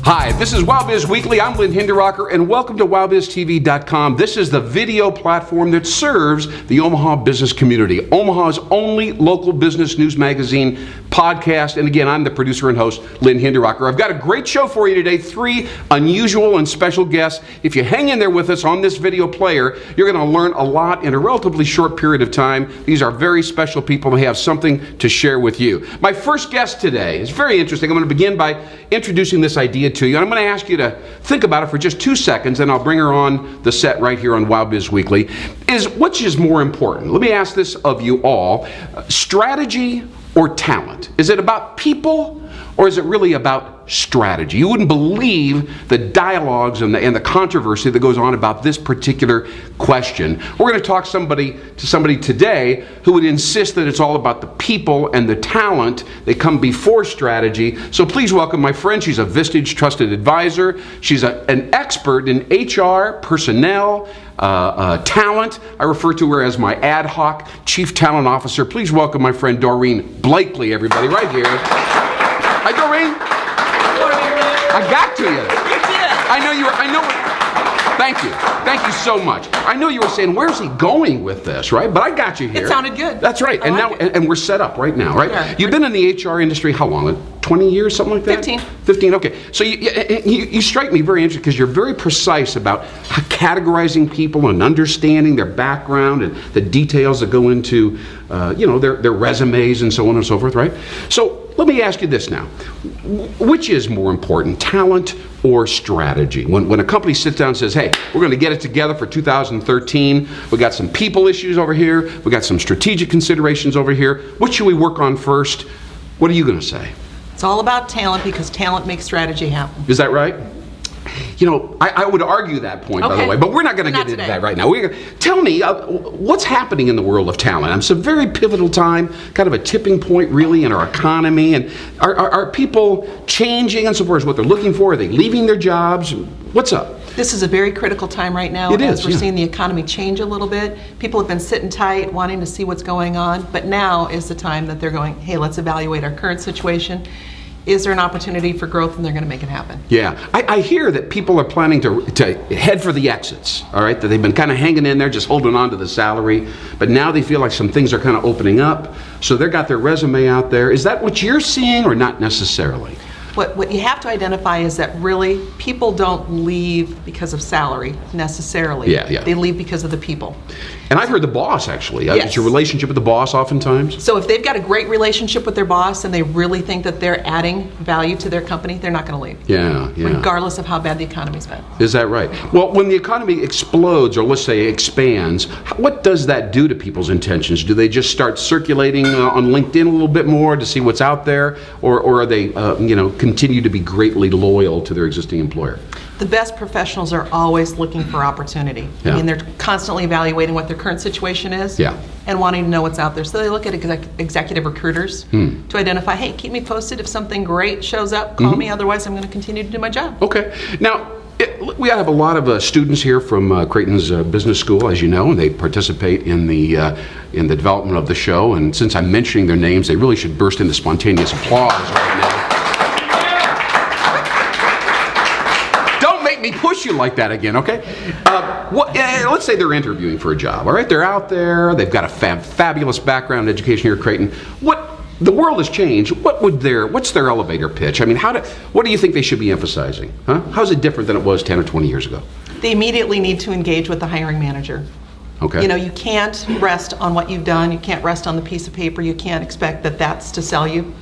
Hi, this is WOWBIZ Weekly. I'm Lynn Hinderaker, and welcome to WOWBIZTV.com. This is the video platform that serves the Omaha business community. Omaha's only local business news magazine podcast. And again, I'm the producer and host, Lynn Hinderaker. I've got a great show for you today. 3 unusual and special guests. If you hang in there with us on this video player, you're going to learn a lot in a relatively short period of time. These are very special people and they have something to share with you. My first guest today is very interesting. I'm going to begin by introducing this idea to you. And I'm going to ask you to think about it for just 2 seconds, and I'll bring her on the set right here on WOWBIZ Weekly. Which is more important? Let me ask this of you all. Strategy or talent? Is it about people, or is it really about strategy? You wouldn't believe the dialogues and the controversy that goes on about this particular question. We're going to talk to somebody today who would insist that it's all about the people and the talent that come before strategy. So please welcome my friend. She's a Vistage trusted advisor. She's an expert in HR, personnel, talent. I refer to her as my ad hoc chief talent officer. Please welcome my friend Doreen Blakely, everybody, right here. Hi, Doreen. I got to you. You did. Thank you. Thank you so much. I know you were saying, where's he going with this, right? But I got you here. It sounded good. That's right. And we're set up right now, right? Yeah. You've been in the HR industry how long? 20 years, something like that? 15. 15, okay. So you strike me very interesting because you're very precise about categorizing people and understanding their background and the details that go into their resumes and so on and so forth, right? So let me ask you this now. Which is more important, talent or strategy? When a company sits down and says, hey, we're going to get it together for 2013, we got some people issues over here, we got some strategic considerations over here, what should we work on first? What are you going to say? It's all about talent because talent makes strategy happen. Is that right? I would argue that point, by the way, but we're not going to get into that right now. Tell me, what's happening in the world of talent? It's a very pivotal time, kind of a tipping point, really, in our economy. And are people changing and so forth? What they're looking for? Are they leaving their jobs? What's up? This is a very critical time right now. As we're seeing the economy change a little bit. People have been sitting tight, wanting to see what's going on. But now is the time that they're going, hey, let's evaluate our current situation. Is there an opportunity for growth, and they're going to make it happen? Yeah, I hear that people are planning to head for the exits, all right? That they've been kind of hanging in there, just holding on to the salary, but now they feel like some things are kind of opening up, so they've got their resume out there. Is that what you're seeing, or not necessarily? What you have to identify is that really people don't leave because of salary necessarily. Yeah. They leave because of the people. And I've heard the boss, actually. Yes. It's your relationship with the boss oftentimes. So if they've got a great relationship with their boss and they really think that they're adding value to their company, they're not going to leave. Yeah. Regardless of how bad the economy's been. Is that right? Well, when the economy explodes, or let's say expands, what does that do to people's intentions? Do they just start circulating on LinkedIn a little bit more to see what's out there? Or are they, continue to be greatly loyal to their existing employer? The best professionals are always looking for opportunity. Yeah. I mean, they're constantly evaluating what their current situation is and wanting to know what's out there. So they look at executive recruiters to identify, hey, keep me posted. If something great shows up, call me. Otherwise, I'm going to continue to do my job. Okay. Now, we have a lot of students here from Creighton's business school, as you know, and they participate in the development of the show. And since I'm mentioning their names, they really should burst into spontaneous applause right now. Push you like that again, okay? Let's say they're interviewing for a job, all right? They're out there, they've got a fabulous background in education here at Creighton. The world has changed. What's their elevator pitch? I mean, what do you think they should be emphasizing? Huh? How's it different than it was 10 or 20 years ago? They immediately need to engage with the hiring manager. Okay. You can't rest on what you've done. You can't rest on the piece of paper. You can't expect that that's to sell you.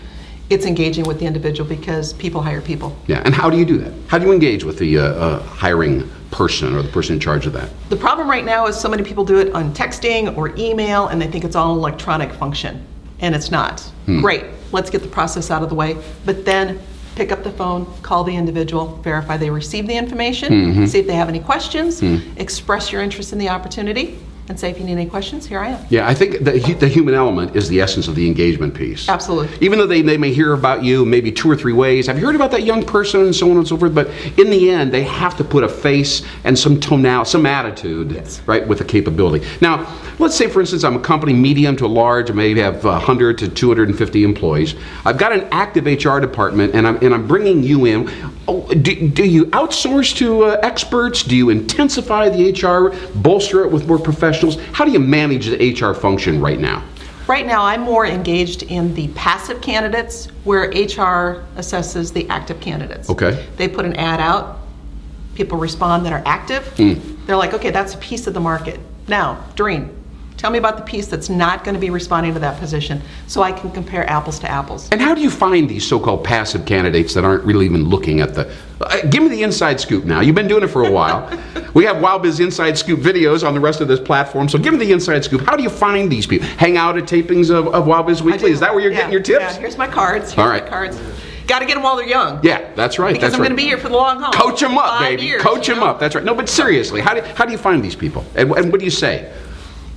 It's engaging with the individual because people hire people. Yeah, and how do you do that? How do you engage with the hiring person or the person in charge of that? The problem right now is so many people do it on texting or email, and they think it's all an electronic function, and it's not. Great, let's get the process out of the way, but then pick up the phone, call the individual, verify they received the information, see if they have any questions, express your interest in the opportunity, and say, if you need any questions, here I am. Yeah, I think the human element is the essence of the engagement piece. Absolutely. Even though they may hear about you maybe 2 or 3 ways, have you heard about that young person and so on and so forth, but in the end, they have to put a face and some tonality, some attitude, right, with the capability. Now, let's say, for instance, I'm a company medium to large, I maybe have 100 to 250 employees. I've got an active HR department, and I'm bringing you in. Do you outsource to experts? Do you intensify the HR, bolster it with more professionals? How do you manage the HR function right now? Right now, I'm more engaged in the passive candidates where HR assesses the active candidates. Okay. They put an ad out, people respond that are active. They're like, okay, that's a piece of the market. Now, Doreen, tell me about the piece that's not going to be responding to that position so I can compare apples to apples. And how do you find these so-called passive candidates that aren't really even looking at the... give me the inside scoop now. You've been doing it for a while. We have WOWBIZ Inside Scoop videos on the rest of this platform, so give me the inside scoop. How do you find these people? Hang out at tapings of WOWBIZ Weekly? Is that where you're getting your tips? Yeah, here's my cards. All right. My cards. Got to get them while they're young. Yeah, that's right. Because I'm going to be here for the long haul. Coach them up, 5 baby. years, Coach them up. That's right. No, but seriously, how do you find these people? And what do you say?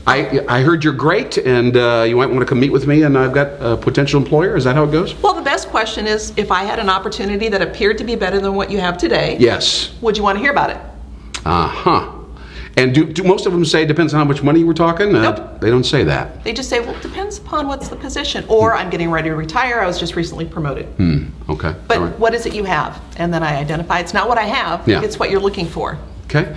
I heard you're great, and you might want to come meet with me, and I've got a potential employer. Is that how it goes? Well, the best question is, if I had an opportunity that appeared to be better than what you have today, yes, would you want to hear about it? Uh-huh. And do most of them say, depends on how much money we're talking? Nope. They don't say that. They just say, well, it depends upon what's the position. Or I'm getting ready to retire. I was just recently promoted. Okay. But all right. what is it you have? And then I identify it's not what I have, Yeah. it's what you're looking for. Okay.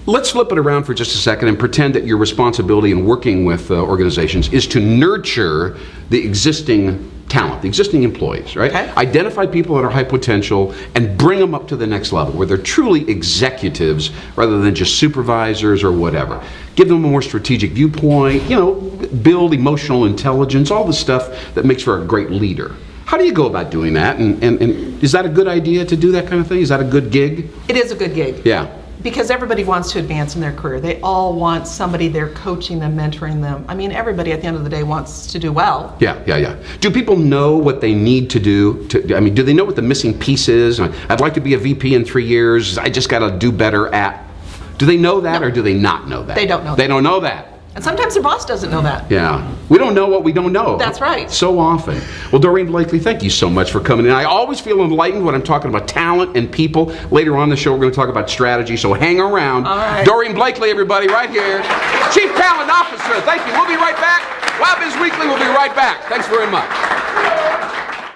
Let's flip it around for just a second and pretend that your responsibility in working with organizations is to nurture the existing talent, the existing employees, right? Okay. Identify people that are high potential and bring them up to the next level where they're truly executives rather than just supervisors or whatever. Give them a more strategic viewpoint, build emotional intelligence, all the stuff that makes for a great leader. How do you go about doing that? And is that a good idea to do that kind of thing? Is that a good gig? It is a good gig. Yeah. Because everybody wants to advance in their career. They all want somebody there coaching them, mentoring them. I mean, everybody at the end of the day wants to do well. Yeah. Do people know what they need to do? Do they know what the missing piece is? I'd like to be a VP in 3 years. I just got to do better at. Do they know that, or do they not know that? They don't know They that. don't know that. And sometimes their boss doesn't know that. Yeah. We don't know what we don't know. That's right. So often. Well, Doreen Blakely, thank you so much for coming in. I always feel enlightened when I'm talking about talent and people. Later on in the show, we're going to talk about strategy, so hang around. All right. Doreen Blakely, everybody, right here. Chief Talent Officer. Thank you. We'll be right back. WOWBIZ Weekly will be right back. Thanks very much.